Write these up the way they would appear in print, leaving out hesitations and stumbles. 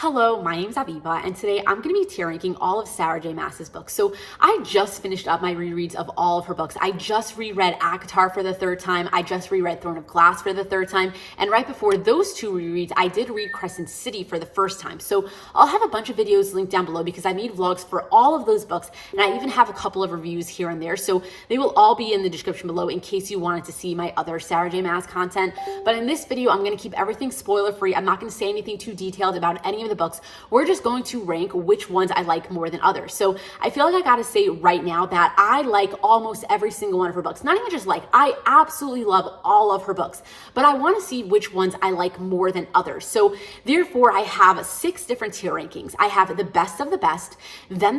Hello, my name is Aviva, and today I'm going to be tier ranking all of Sarah J. Maas's books. So I just finished up my rereads of all of her books. I just reread ACOTAR for the third time. I just reread Throne of Glass for the third time. And right before those two rereads, I did read Crescent City for the first time. So I'll have a bunch of videos linked down below because I made vlogs for all of those books. And I even have a couple of reviews here and there. So they will all be in the description below in case you wanted to see my other Sarah J. Maas content. But in this video, I'm going to keep everything spoiler free. I'm not going to say anything too detailed about any of the books. We're just going to rank which ones I like more than others. So I feel like I gotta say right now that I like almost every single one of her books. Not even just like, I absolutely love all of her books, but I want to see which ones I like more than others. So therefore I have 6 different tier rankings. I have the best of the best, then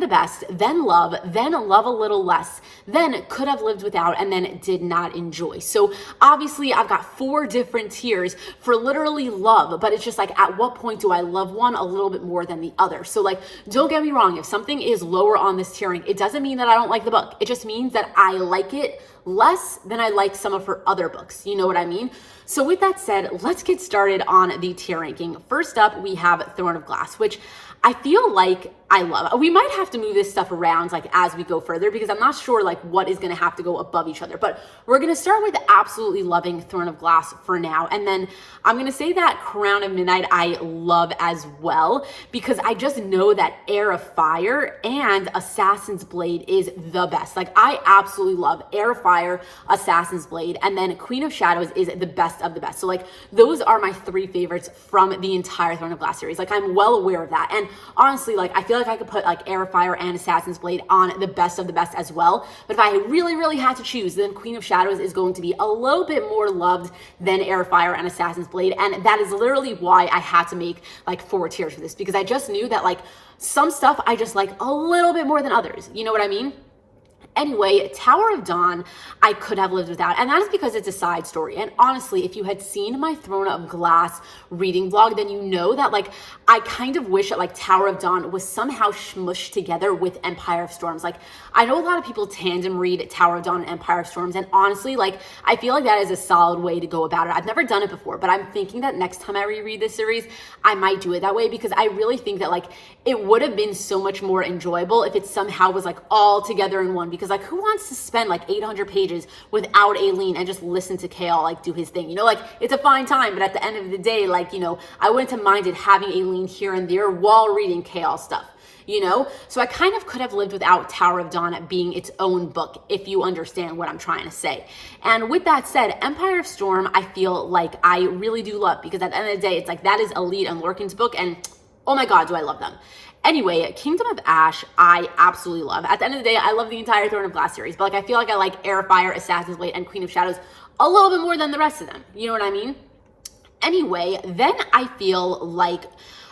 love a little less, then could have lived without, and then did not enjoy. So obviously I've got 4 different tiers for literally love, but it's just like, at what point do I love one a little bit more than the other? So like, don't get me wrong, if something is lower on this tiering, it doesn't mean that I don't like the book. It just means that I like it less than I like some of her other books. You know what I mean? So with that said, let's get started on the tier ranking. First up, we have Throne of Glass, which I feel like I love. We might have to move this stuff around like as we go further because I'm not sure like what is going to have to go above each other, but we're going to start with absolutely loving Throne of Glass for now. And then I'm going to say that Crown of Midnight I love as well because I just know that Heir of Fire and Assassin's Blade is the best. Like I absolutely love Heir of Fire, Assassin's Blade, and then Queen of Shadows is the best of the best. So like those are my 3 favorites from the entire Throne of Glass series. Like I'm well aware of that. And honestly, like I feel like I could put like Heir of Fire and Assassin's Blade on the best of the best as well. But if I really had to choose, then Queen of Shadows is going to be a little bit more loved than Heir of Fire and Assassin's Blade. And that is literally why I had to make like 4 tiers for this, because I just knew that like some stuff I just like a little bit more than others. You know what I mean? Anyway, Tower of Dawn, I could have lived without, and that is because it's a side story. And honestly, if you had seen my Throne of Glass reading vlog, then you know that like I kind of wish that like Tower of Dawn was somehow smushed together with Empire of Storms. Like I know a lot of people tandem read Tower of Dawn and Empire of Storms, and honestly, like I feel like that is a solid way to go about it. I've never done it before, but I'm thinking that next time I reread this series, I might do it that way because I really think that like it would have been so much more enjoyable if it somehow was like all together in one. Because like who wants to spend like 800 pages without Aileen and just listen to Kale like do his thing? You know, like it's a fine time, but at the end of the day, like, you know, I wouldn't have minded having Aileen here and there while reading Kale stuff, you know? So I kind of could have lived without Tower of Dawn being its own book, if you understand what I'm trying to say. And with that said, Empire of Storm, I feel like I really do love, because at the end of the day, it's like that is Elite and Lorcan's book, and oh my God, do I love them. Anyway, Kingdom of Ash, I absolutely love. At the end of the day, I love the entire Throne of Glass series, but like I feel like I like Heir of Fire, Assassin's Blade, and Queen of Shadows a little bit more than the rest of them. You know what I mean? Anyway, then I feel like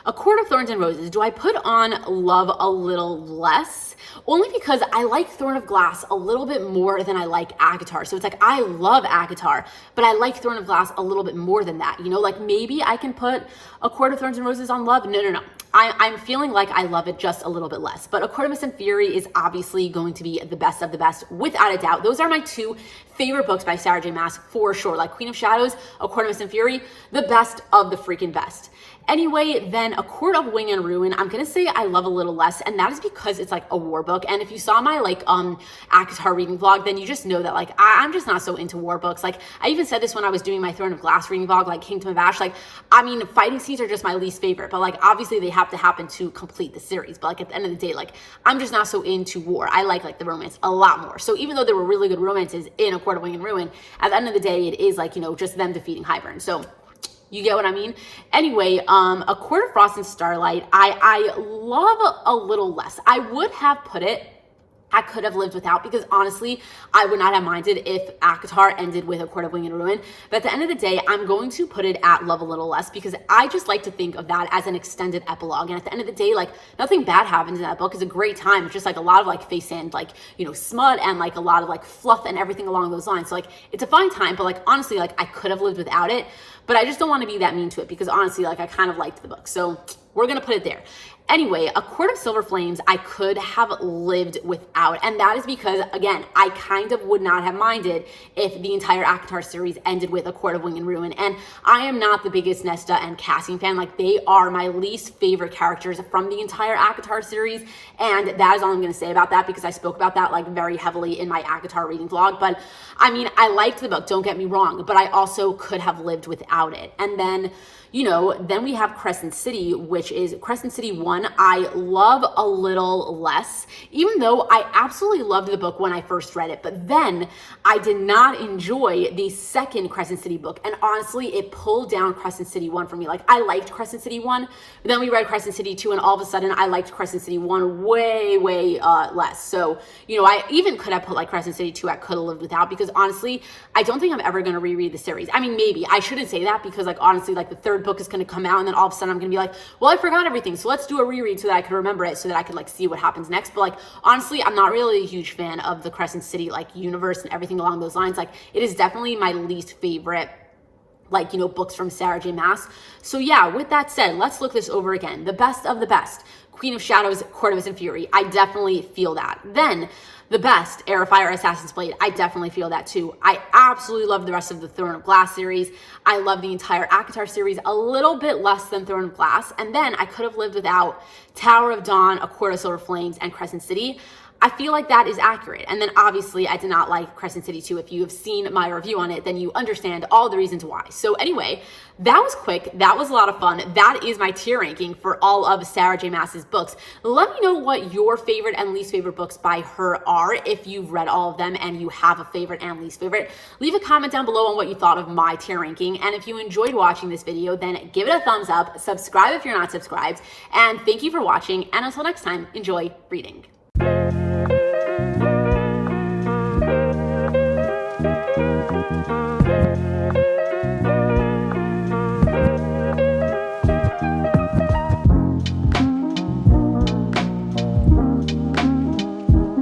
A Court of Thorns and Roses, do I put on love a little less? Only because I like Throne of Glass a little bit more than I like ACOTAR. So it's like, I love ACOTAR, but I like Throne of Glass a little bit more than that. You know, like maybe I can put A Court of Thorns and Roses on love. No. I'm feeling like I love it just a little bit less. But A Court of Mist and Fury is obviously going to be the best of the best, without a doubt. Those are my 2 favorite books by Sarah J. Maas for sure. Like Queen of Shadows, A Court of Mist and Fury, the best of the freaking best. Anyway, then A Court of Wing and Ruin, I'm gonna say I love a little less, and that is because it's like a war book. And if you saw my like ACOTAR reading vlog, then you just know that like I'm just not so into war books. Like I even said this when I was doing my Throne of Glass reading vlog, like Kingdom of Ash. Like I mean, fighting scenes are just my least favorite, but like obviously they have to happen to complete the series. But like at the end of the day, like I'm just not so into war. I like the romance a lot more. So even though there were really good romances in A Court of Wing and Ruin, at the end of the day, it is like, you know, just them defeating Hybern. So you get what I mean? Anyway, A Court of Frost and Starlight, I love a little less. I would have put it, I could have lived without, because honestly, I would not have minded if ACOTAR ended with A Court of Wing and Ruin. But at the end of the day, I'm going to put it at love a little less, because I just like to think of that as an extended epilogue. And at the end of the day, like nothing bad happens in that book. It's a great time. It's just like a lot of like face and like, you know, smut and like a lot of like fluff and everything along those lines. So like it's a fine time, but like honestly, like I could have lived without it, but I just don't want to be that mean to it, because honestly, like I kind of liked the book. So we're going to put it there. Anyway, A Court of Silver Flames, I could have lived without. And that is because, again, I kind of would not have minded if the entire ACOTAR series ended with A Court of Wing and Ruin. And I am not the biggest Nesta and Cassian fan. Like, they are my least favorite characters from the entire ACOTAR series. And that is all I'm going to say about that, because I spoke about that like very heavily in my ACOTAR reading vlog. But I mean, I liked the book, don't get me wrong, but I also could have lived without it. And then, you know, then we have Crescent City, which is Crescent City 1. I love a little less, even though I absolutely loved the book when I first read it. But then I did not enjoy the second Crescent City book. And honestly, it pulled down Crescent City 1 for me. Like, I liked Crescent City 1, but then we read Crescent City 2, and all of a sudden I liked Crescent City 1 way less. So, you know, I even could have put like Crescent City 2 I could have lived without, because honestly, I don't think I'm ever going to reread the series. I mean, maybe. I shouldn't say that, because like honestly, like the third book is going to come out and then all of a sudden I'm going to be like, well, I forgot everything, so let's do a reread so that I can remember it, so that I could like see what happens next. But like, honestly, I'm not really a huge fan of the Crescent City like universe and everything along those lines. Like, it is definitely my least favorite, like, you know, books from Sarah J. Maas. So yeah, with that said, let's look this over again. The best of the best. Queen of Shadows, Court of Mist and Fury. I definitely feel that. Then the best, Heir of Fire, Assassin's Blade. I definitely feel that too. I absolutely love the rest of the Throne of Glass series. I love the entire ACOTAR series, a little bit less than Throne of Glass. And then I could have lived without Tower of Dawn, A Court of Silver Flames, and Crescent City. I feel like that is accurate. And then obviously I did not like Crescent City 2. If you have seen my review on it, then you understand all the reasons why. So anyway, that was quick. That was a lot of fun. That is my tier ranking for all of Sarah J. Maas's books. Let me know what your favorite and least favorite books by her are, if you've read all of them and you have a favorite and least favorite. Leave a comment down below on what you thought of my tier ranking. And if you enjoyed watching this video, then give it a thumbs up, subscribe if you're not subscribed, and thank you for watching. And until next time, enjoy reading.